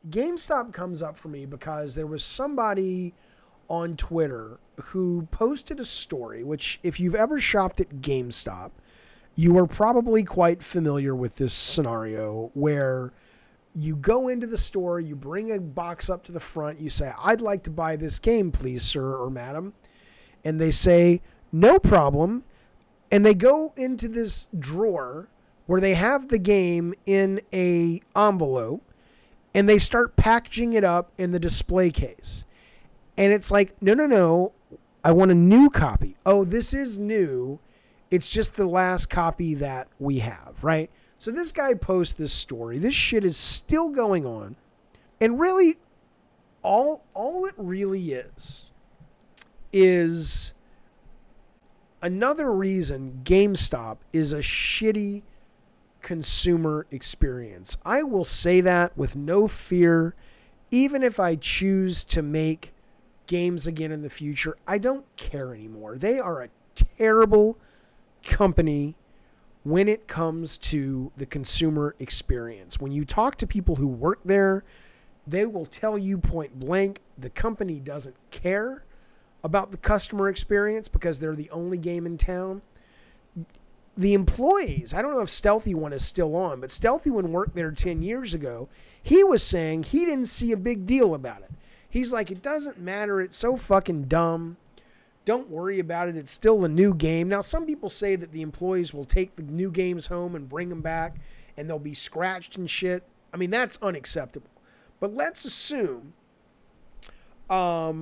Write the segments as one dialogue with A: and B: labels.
A: GameStop comes up for me because there was somebody on Twitter who posted a story, which if you've ever shopped at GameStop, you are probably quite familiar with this scenario where you go into the store, you bring a box up to the front, you say, "I'd like to buy this game, please, sir or madam." And they say, "No problem." And they go into this drawer where they have the game in a envelope and they start packaging it up in the display case. And it's like, no, no, no, I want a new copy. Oh, this is new. It's just the last copy that we have, right? So this guy posts this story. This shit is still going on. And really, all it really is another reason GameStop is a shitty consumer experience. I will say that with no fear. Even if I choose to make games again in the future, I don't care anymore. They are a terrible company when it comes to the consumer experience. When you talk to people who work there, they will tell you point blank the company doesn't care about the customer experience because they're the only game in town. The employees, I don't know if Stealthy One is still on, but Stealthy One worked there 10 years ago. He was saying he didn't see a big deal about it. He's like, it doesn't matter. It's so fucking dumb. Don't worry about it. It's still a new game. Now, some people say that the employees will take the new games home and bring them back and they'll be scratched and shit. I mean, that's unacceptable. But let's assume that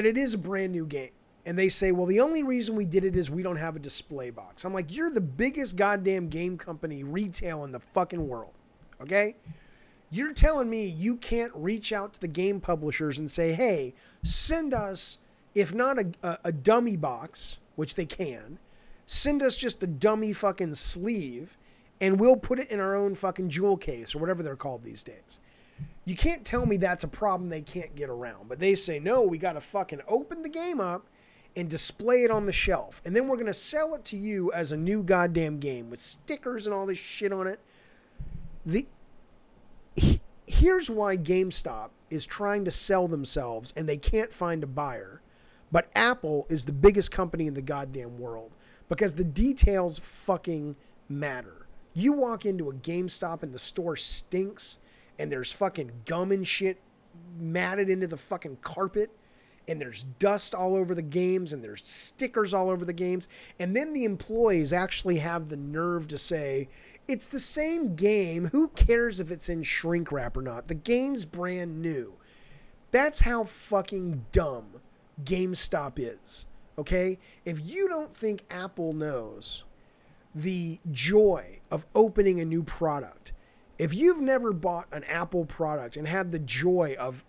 A: it is a brand new game. And they say, well, the only reason we did it is we don't have a display box. I'm like, you're the biggest goddamn game company retail in the fucking world. Okay? You're telling me you can't reach out to the game publishers and say, hey, send us, if not a dummy box, which they can, send us just a dummy fucking sleeve and we'll put it in our own fucking jewel case or whatever they're called these days. You can't tell me that's a problem they can't get around. But they say, no, we got to fucking open the game up and display it on the shelf. And then we're going to sell it to you as a new goddamn game with stickers and all this shit on it. Here's why GameStop is trying to sell themselves and they can't find a buyer. But Apple is the biggest company in the goddamn world because the details fucking matter. You walk into a GameStop and the store stinks and there's fucking gum and shit matted into the fucking carpet. And there's dust all over the games and there's stickers all over the games. And then the employees actually have the nerve to say, it's the same game. Who cares if it's in shrink wrap or not? The game's brand new. That's how fucking dumb GameStop is. Okay? If you don't think Apple knows the joy of opening a new product, if you've never bought an Apple product and had the joy of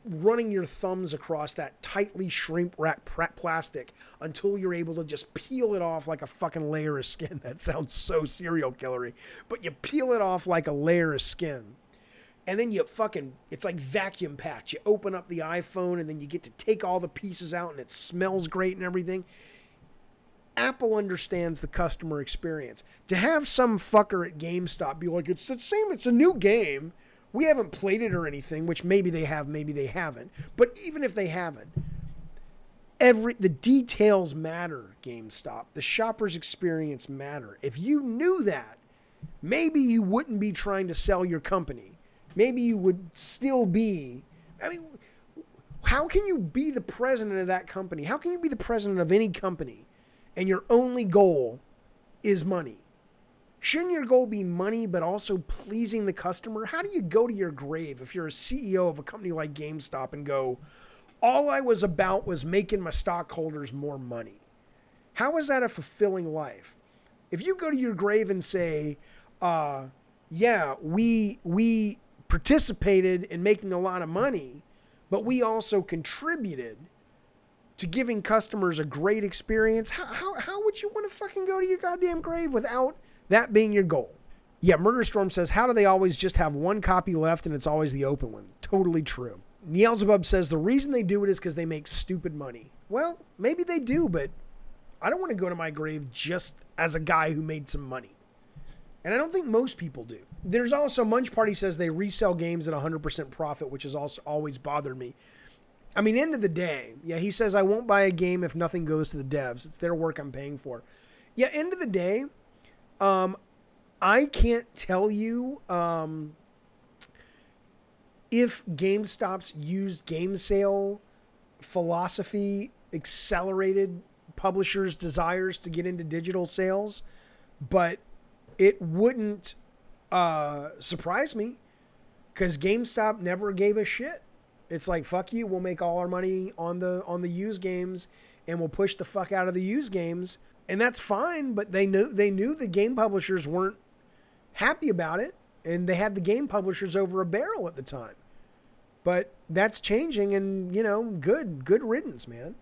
A: running your thumbs across that tightly shrink wrap plastic until you're able to just peel it off like a fucking layer of skin. That sounds so serial killery, but you peel it off like a layer of skin. And then you fucking, it's like vacuum packed. You open up the iPhone and then you get to take all the pieces out and it smells great and everything. Apple understands the customer experience. To have some fucker at GameStop be like, it's the same, it's a new game. We haven't played it or anything, which maybe they have, maybe they haven't. But even if they haven't, the details matter, GameStop. The shopper's experience matter. If you knew that, maybe you wouldn't be trying to sell your company. Maybe you would still be. I mean, how can you be the president of that company? How can you be the president of any company and your only goal is money? Shouldn't your goal be money, but also pleasing the customer? How do you go to your grave if you're a CEO of a company like GameStop and go, all I was about was making my stockholders more money? How is that a fulfilling life? If you go to your grave and say, yeah, we participated in making a lot of money, but we also contributed to giving customers a great experience, how would you want to fucking go to your goddamn grave without that being your goal? Yeah, Murder Storm says, how do they always just have one copy left and it's always the open one? Totally true. Nielzebub says, the reason they do it is because they make stupid money. Well, maybe they do, but I don't want to go to my grave just as a guy who made some money. And I don't think most people do. There's also Munch Party says they resell games at 100% profit, which has also always bothered me. I mean, end of the day, yeah, he says, I won't buy a game if nothing goes to the devs. It's their work I'm paying for. Yeah, end of the day, I can't tell you if GameStop's used game sale philosophy accelerated publishers' desires to get into digital sales, but it wouldn't surprise me because GameStop never gave a shit. It's like, fuck you, we'll make all our money on the used games and we'll push the fuck out of the used games. And that's fine, but they knew the game publishers weren't happy about it, and they had the game publishers over a barrel at the time. But that's changing, and, you know, good riddance, man.